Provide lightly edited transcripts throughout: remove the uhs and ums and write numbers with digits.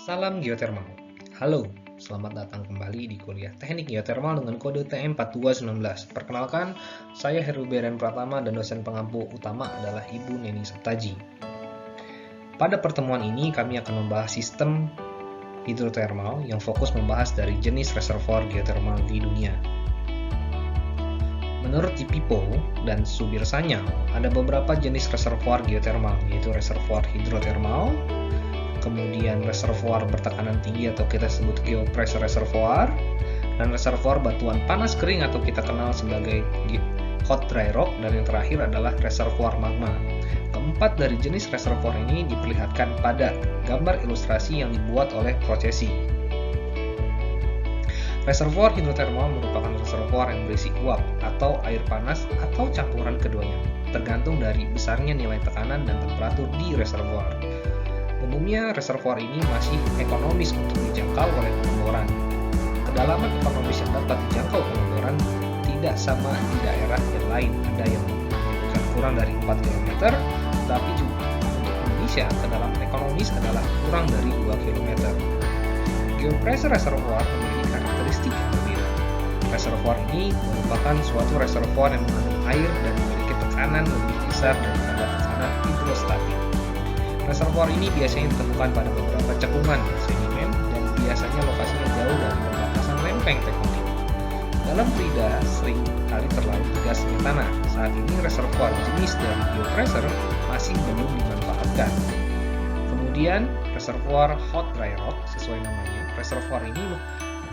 Salam geotermal. Halo, selamat datang kembali di kuliah Teknik Geotermal dengan kode TM4219. Perkenalkan, saya Heru Beren Pratama dan dosen pengampu utama adalah Ibu Neni Saptaji. Pada pertemuan ini kami akan membahas sistem hidrotermal yang fokus membahas dari jenis reservoir geotermal di dunia. Menurut Tipipo dan Subir Sanyal, ada beberapa jenis reservoir geotermal, yaitu reservoir hidrotermal, kemudian reservoir bertekanan tinggi atau kita sebut geopressure reservoir, dan reservoir batuan panas kering atau kita kenal sebagai hot dry rock, dan yang terakhir adalah reservoir magma. Keempat dari jenis reservoir ini diperlihatkan pada gambar ilustrasi yang dibuat oleh Procesi. Reservoir hidrotermal merupakan reservoir yang berisi uap atau air panas atau campuran keduanya, tergantung dari besarnya nilai tekanan dan temperatur di reservoir. Umumnya, reservoir ini masih ekonomis untuk dijangkau oleh pengeboran. Kedalaman ekonomis yang dapat dijangkau pengeboran tidak sama di daerah yang lain. Ada yang bukan kurang dari 4 km, tapi juga untuk Indonesia, kedalaman ekonomis adalah kurang dari 2 km. Geopressure reservoir memiliki karakteristik yang berbeda. Reservoir ini merupakan suatu reservoir yang mengandung air dan memiliki tekanan lebih besar daripada tekanan hidrostatik. Reservoir ini biasanya ditemukan pada beberapa cekungan sedimen dan biasanya lokasinya jauh dari perbatasan lempeng tektonik. Dalam perida sering kali terlalu tegasnya tanah. Saat ini reservoir jenis dari geopressure masih belum dimanfaatkan. Kemudian reservoir hot dry rock sesuai namanya. Reservoir ini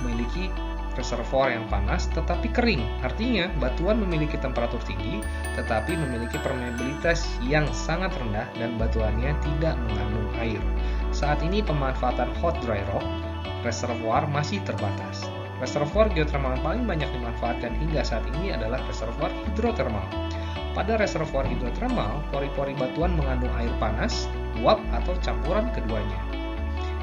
memiliki reservoir yang panas tetapi kering. Artinya batuan memiliki temperatur tinggi tetapi memiliki permeabilitas yang sangat rendah dan batuannya tidak mengandung air. Saat ini pemanfaatan hot dry rock reservoir masih terbatas. Reservoir geotermal yang paling banyak dimanfaatkan hingga saat ini adalah reservoir hidrotermal. Pada reservoir hidrotermal, pori-pori batuan mengandung air panas, uap atau campuran keduanya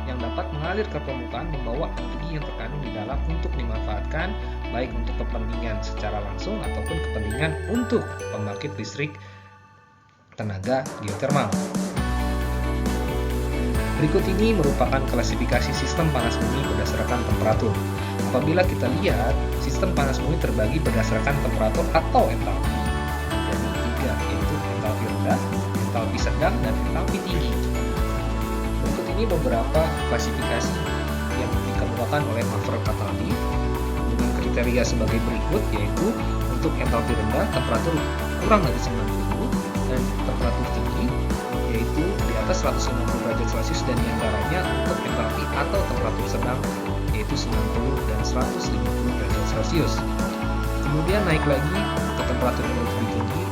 yang dapat mengalir ke permukaan membawa energi yang terkandung di dalam untuk dimanfaatkan baik untuk kepentingan secara langsung ataupun kepentingan untuk pembangkit listrik tenaga geotermal. Berikut ini merupakan klasifikasi sistem panas bumi berdasarkan temperatur. Apabila kita lihat, sistem panas bumi terbagi berdasarkan temperatur atau entalpi. Jadi tiga, yaitu entalpi rendah, entalpi sedang, dan entalpi tinggi. Berikut ini beberapa klasifikasi yang dikemukakan oleh Maverick Cataldi dengan kriteria sebagai berikut, yaitu untuk entalpi rendah temperatur kurang dari 90 dan temperatur tinggi yaitu di atas 150 derajat Celcius, dan diantaranya untuk entalpi atau temperatur sedang yaitu 90 dan 150 derajat Celcius. Kemudian naik lagi ke temperatur yang lebih tinggi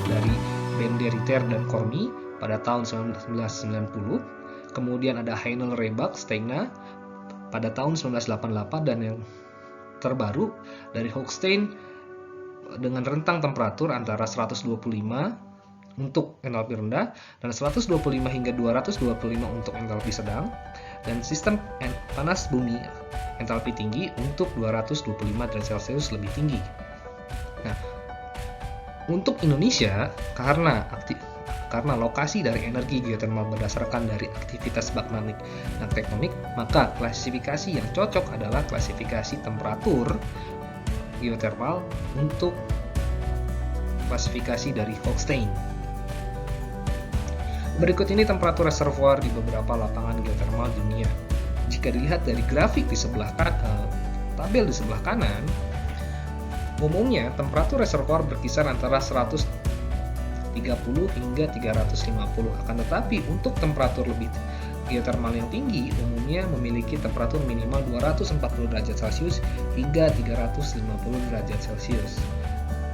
dari Ben de Ritter dan Cormy pada tahun 1990. Kemudian ada Heinel, Rehbach, Steina pada tahun 1988, dan yang terbaru dari Hochstein dengan rentang temperatur antara 125 untuk entalpi rendah dan 125 hingga 225 untuk entalpi sedang, dan sistem panas bumi entalpi tinggi untuk 225 derajat Celcius lebih tinggi. Nah, untuk Indonesia karena lokasi dari energi geotermal berdasarkan dari aktivitas magmatik dan tektonik, maka klasifikasi yang cocok adalah klasifikasi temperatur geotermal untuk klasifikasi dari Hochstein. Berikut ini temperatur reservoir di beberapa lapangan geotermal dunia. Jika dilihat dari grafik di sebelah tabel di sebelah kanan, umumnya temperatur reservoir berkisar antara 130 hingga 350. Akan tetapi untuk temperatur lebih geotermal yang tinggi umumnya memiliki temperatur minimal 240 derajat Celcius hingga 350 derajat Celcius.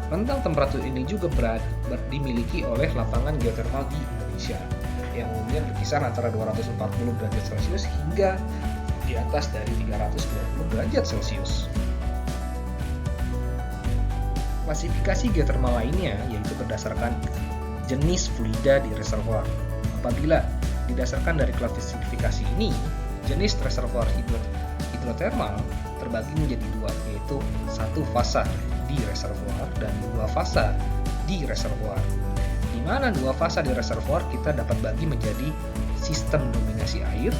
Rentang temperatur ini juga dimiliki oleh lapangan geotermal di Indonesia yang umumnya berkisar antara 240 derajat Celcius hingga di atas dari 390 derajat Celcius. Klasifikasi geotermal lainnya yaitu berdasarkan jenis fluida di reservoir. Apabila didasarkan dari klasifikasi ini, jenis reservoir hidrotermal terbagi menjadi dua, yaitu satu fasa di reservoir dan dua fasa di reservoir. Di mana dua fasa di reservoir kita dapat bagi menjadi sistem dominasi air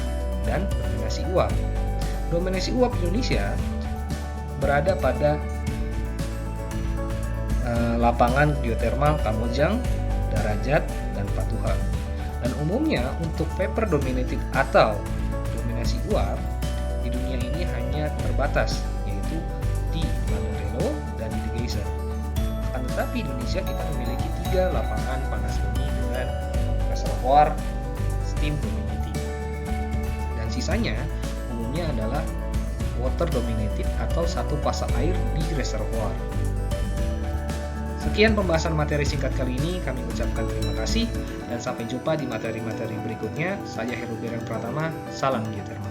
dan dominasi uap. Dominasi uap Indonesia berada pada lapangan geotermal Kamojang, Darajat, dan Patuha. Dan umumnya untuk vapor dominated atau dominasi uap di dunia ini hanya terbatas, yaitu di Mangrelo dan di Geyser. Akan tetapi Indonesia kita memiliki 3 lapangan panas bumi dengan reservoir steam dominated. Dan sisanya umumnya adalah water dominated atau satu pasang air di reservoir. Sekian pembahasan materi singkat kali ini, kami ucapkan terima kasih dan sampai jumpa di materi-materi berikutnya. Saya Heru Bereng Pratama, salam geotermal.